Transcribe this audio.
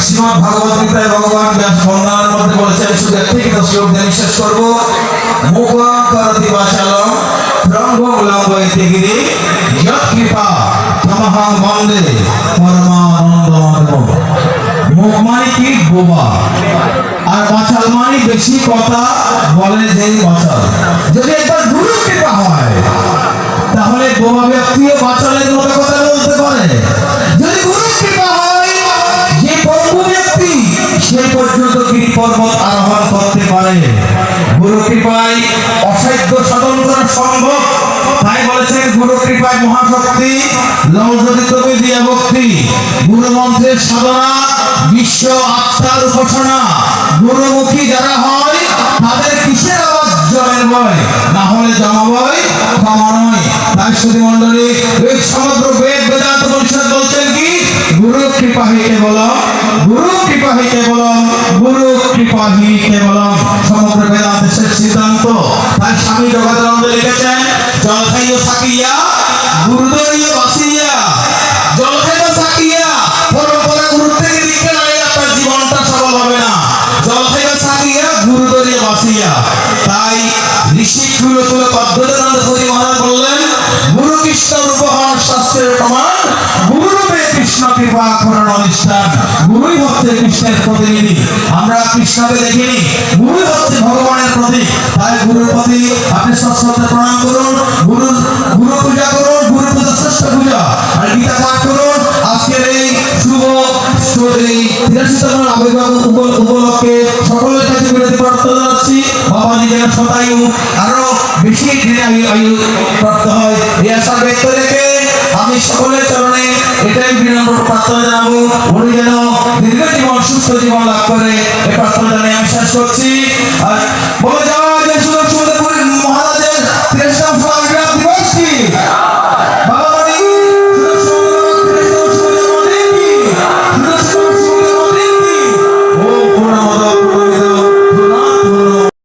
শ্রীমদ্ ভাগবত গীতায় ভগবান ব্যাস বর্ণনার মধ্যে বলেছেন, শুধু একটি শ্লোক দিয়ে বিশ্বাস করবো, মুখং করতি বাচালং রঙ্গং লঙ্ঘয়তি গিরি যৎ কৃপা তমহং বন্দে পরমানন্দমাধবম। মুখ মানে কি? বোবা। আর বাচাল মানে বেশি কথা বলে যে বাচাল। যদি একবার গুরু কৃপা হয় তাহলে বোবা ব্যক্তিও বাচালের মতো কথা বলতে পারে। যদি গুরু কৃপা হয়, যে পঙ্গু ব্যক্তি সেই পর্যন্ত গিরি পর্বত আরোহণ করতে পারে। গুরু কৃপায় অসাধ্য সাধন করা সম্ভব। তাই বলেছেন, গুরু কৃপায় মহাশক্তি, লও যদি তুমি দিয়া ভক্তি। গুরু মন্ত্রের সাধনা, বিশ্ব আত্মার উপাসনা। গুরুমুখী যারা হয় তাদের কিসের আবার জয়ের ভয়? না হলে জমাবয় ক্ষমা নয়। তাই শ্রী মন্ডলী, সমগ্র বেদ বেদান্ত পরিষদ বলছেন কি? গুরু কৃপা হি কেবলম, গুরু কৃপা হি কেবলম, গুরু কৃপা হি কেবলম। সমগ্র বেদান্তের শেষ সিদ্ধান্ত। তাই স্বামী জগদানন্দ লিখেছেন, জল খাইও সাকিয়া গুরুদরীয় বাসিয়া। জল খাইও সাকিয়া, পরম্পরা গুরুর থেকে দিকে নাইলে আপনার জীবনটা সফল হবে না। জল খাইও সাকিয়া গুরুদরীয় বাসিয়া। তাই ঋষি গুরুতুল পদ্মজানন্দ পুরী মহারাজ বললেন, গুরু কৃষ্ণ রূপহন শাস্ত্রের প্রমাণ, গুরুরূপে কৃষ্ণ কৃপা করণ অনুষ্ঠান। গুরুই হচ্ছে কৃষ্ণের প্রতিনিধি। আমরা কৃষ্ণকে দেখিনি, গুরুই হচ্ছে ভগবানের প্রতীক। তাই গুরুর প্রতি আপনি সশ্রদ্ধে প্রণাম করুন, গুরু পূজা করুন। গুরু পূজা শ্রেষ্ঠ পূজা। আর গীতা পাঠ করুন। আজকের এই শুভ 83তম আবির্ভাব উপলক্ষে সকলের কাছে বিনতি প্রার্থনা জানাচ্ছি, বাবাজি যেন শতায়ু আরো বেশি দিনে আয়ু প্রাপ্ত হয়, এই আশা ব্যক্ত রেখে আমি সকলের চরণে এটাই বিনম্র প্রার্থনা জানাবো, উনি যেন দীর্ঘ জীবন সুস্থ জীবন লাভ করে এই প্রার্থনা জানিয়ে আমি শেষ করছি। আর